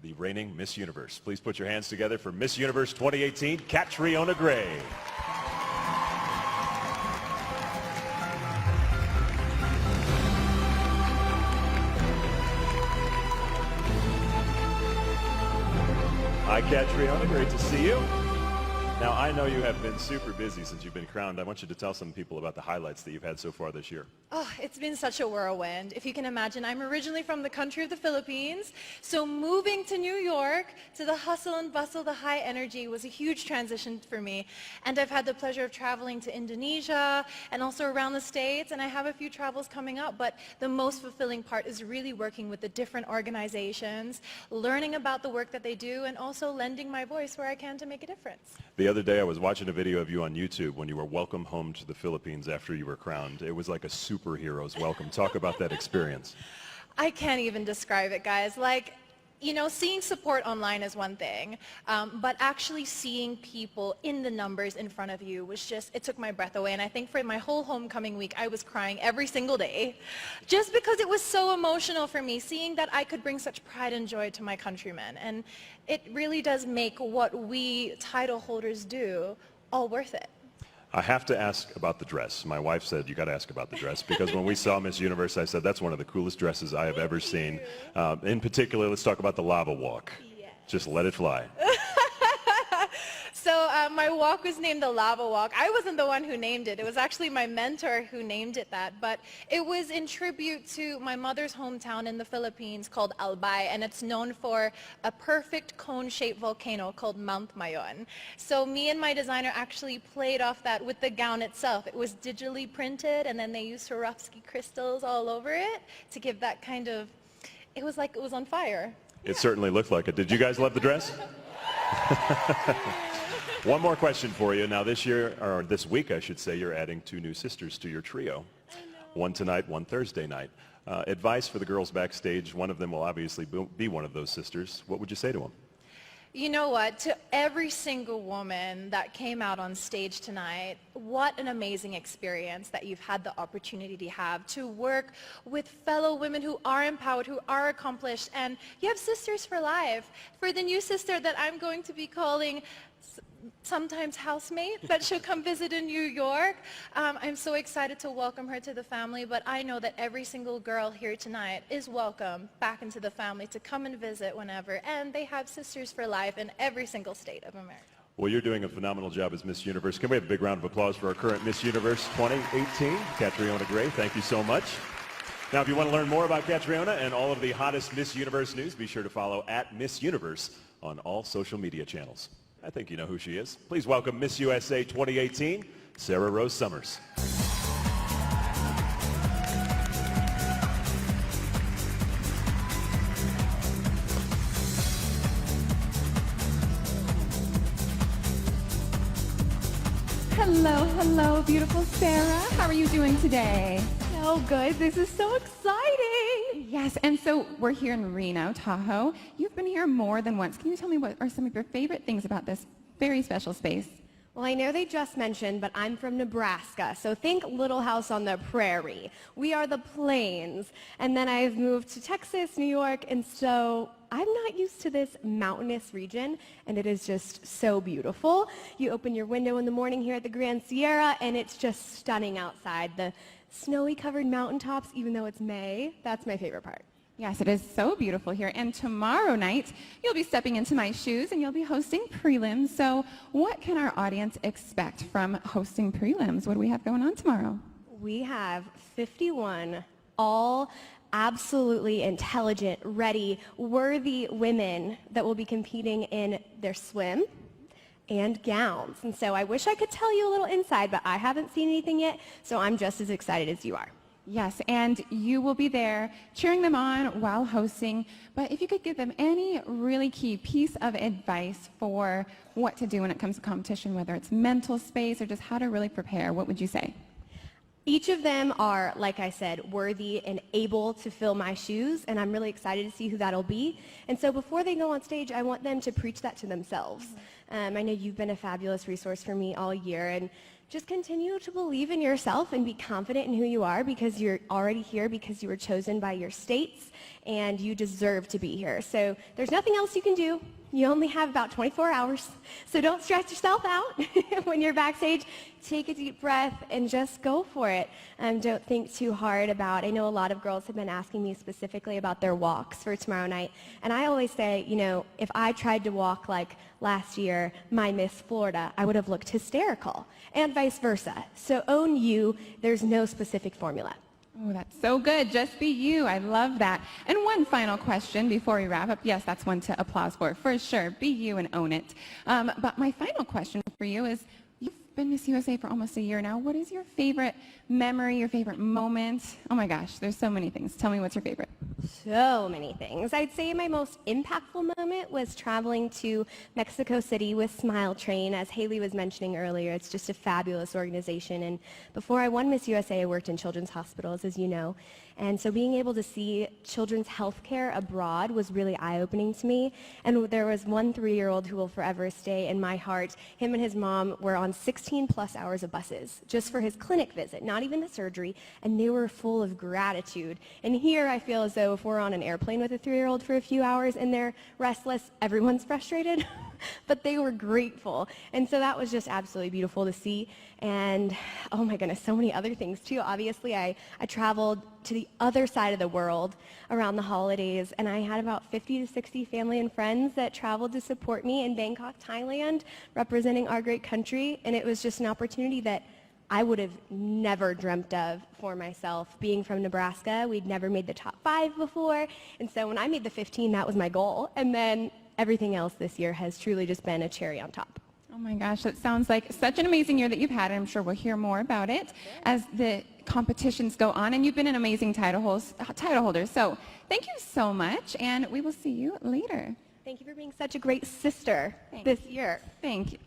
the reigning Miss Universe. Please put your hands together for Miss Universe 2018, Catriona Gray. Hi, Catriona. Great to see you. Now, I know you have been super busy since you've been crowned. I want you to tell some people about the highlights that you've had so far this year. Oh, it's been such a whirlwind. If you can imagine, I'm originally from the country of the Philippines, so moving to New York, to the hustle and bustle, the high energy, was a huge transition for me. And I've had the pleasure of traveling to Indonesia and also around the States, and I have a few travels coming up, but the most fulfilling part is really working with the different organizations, learning about the work that they do, and also lending my voice where I can to make a difference. The other day I was watching a video of you on YouTube when you were welcome home to the Philippines after you were crowned. It was like a superhero's welcome. Talk about that experience. I can't even describe it, guys. Like, you know, seeing support online is one thing, but actually seeing people in the numbers in front of you was just, it took my breath away. And I think for my whole homecoming week, I was crying every single day, just because it was so emotional for me, seeing that I could bring such pride and joy to my countrymen. And it really does make what we title holders do all worth it. I have to ask about the dress. My wife said, you got to ask about the dress, because when we saw Miss Universe, I said, that's one of the coolest dresses I have ever seen. In particular, let's talk about the lava walk. Yes. Just let it fly. So my walk was named the Lava Walk. I wasn't the one who named it. It was actually my mentor who named it that. But it was in tribute to my mother's hometown in the Philippines called Albay, and it's known for a perfect cone-shaped volcano called Mount Mayon. So me and my designer actually played off that with the gown itself. It was digitally printed, and then they used Swarovski crystals all over it to give that kind of, it was like it was on fire. It certainly looked like it. Did you guys love the dress? One more question for you. Now this year, or this week I should say, you're adding 2 new sisters to your trio. One tonight, one Thursday night. Advice for the girls backstage. One of them will obviously be one of those sisters. What would you say to them? You know what, to every single woman that came out on stage tonight, what an amazing experience that you've had the opportunity to have, to work with fellow women who are empowered, who are accomplished, and you have sisters for life. For the new sister that I'm going to be calling sometimes housemate, that she'll come visit in New York. I'm so excited to welcome her to the family, but I know that every single girl here tonight is welcome back into the family to come and visit whenever, and they have sisters for life in every single state of America. Well, you're doing a phenomenal job as Miss Universe. Can we have a big round of applause for our current Miss Universe 2018, Catriona Gray? Thank you so much. Now, if you want to learn more about Catriona and all of the hottest Miss Universe news, be sure to follow @MissUniverse on all social media channels. I think you know who she is. Please welcome Miss USA 2018, Sarah Rose Summers. Hello, hello, beautiful Sarah. How are you doing today? Oh, good. This is so exciting. Yes, and so we're here in Reno, Tahoe. You've been here more than once. Can you tell me what are some of your favorite things about this very special space? Well, I know they just mentioned, but I'm from Nebraska, so think Little House on the Prairie. We are the Plains. And then I've moved to Texas, New York, and so I'm not used to this mountainous region, and it is just so beautiful. You open your window in the morning here at the Grand Sierra, and it's just stunning outside. The snowy covered mountaintops, even though it's May, that's my favorite part. Yes, it is so beautiful here. And tomorrow night, you'll be stepping into my shoes and you'll be hosting prelims. So what can our audience expect from hosting prelims? What do we have going on tomorrow? We have 51 all absolutely intelligent, ready, worthy women that will be competing in their swim and gowns. And so I wish I could tell you a little inside, but I haven't seen anything yet, so I'm just as excited as you are. Yes, and you will be there cheering them on while hosting. But if you could give them any really key piece of advice for what to do when it comes to competition, whether it's mental space or just how to really prepare, what would you say? Each of them are, like I said, worthy and able to fill my shoes, and I'm really excited to see who that'll be. And so before they go on stage, I want them to preach that to themselves. I know you've been a fabulous resource for me all year, and just continue to believe in yourself and be confident in who you are, because you're already here because you were chosen by your states, and you deserve to be here. So there's nothing else you can do. You only have about 24 hours, so don't stress yourself out when you're backstage. Take a deep breath and just go for it. Don't think too hard about, I know a lot of girls have been asking me specifically about their walks for tomorrow night, and I always say, you know, if I tried to walk like last year, my Miss Florida, I would have looked hysterical, and vice versa. So own you. There's no specific formula. Oh, that's so good. Just be you. I love that. And one final question before we wrap up. Yes, that's one to applause for sure. Be you and own it. But my final question for you is, you've been Miss USA for almost a year now. What is your favorite memory, your favorite moment? Oh my gosh, there's so many things. Tell me what's your favorite. So many things. I'd say my most impactful moment was traveling to Mexico City with Smile Train. As Haley was mentioning earlier, it's just a fabulous organization. And before I won Miss USA, I worked in children's hospitals, as you know. And so being able to see children's health care abroad was really eye-opening to me. And there was one 3-year-old who will forever stay in my heart. Him and his mom were on 16 plus hours of buses just for his clinic visit, not even the surgery, and they were full of gratitude. And here I feel as though if we're on an airplane with a 3-year-old for a few hours and they're restless, everyone's frustrated. But they were grateful. And so that was just absolutely beautiful to see. And oh my goodness, so many other things too. Obviously, I traveled to the other side of the world around the holidays, and I had about 50 to 60 family and friends that traveled to support me in Bangkok, Thailand, representing our great country. And it was just an opportunity that I would have never dreamt of for myself. Being from Nebraska, we'd never made the top 5 before. And so when I made the 15, that was my goal. And then everything else this year has truly just been a cherry on top. Oh my gosh, that sounds like such an amazing year that you've had, and I'm sure we'll hear more about it as the competitions go on. And you've been an amazing title holder. So thank you so much, and we will see you later. Thank you for being such a great sister this year. Thank you.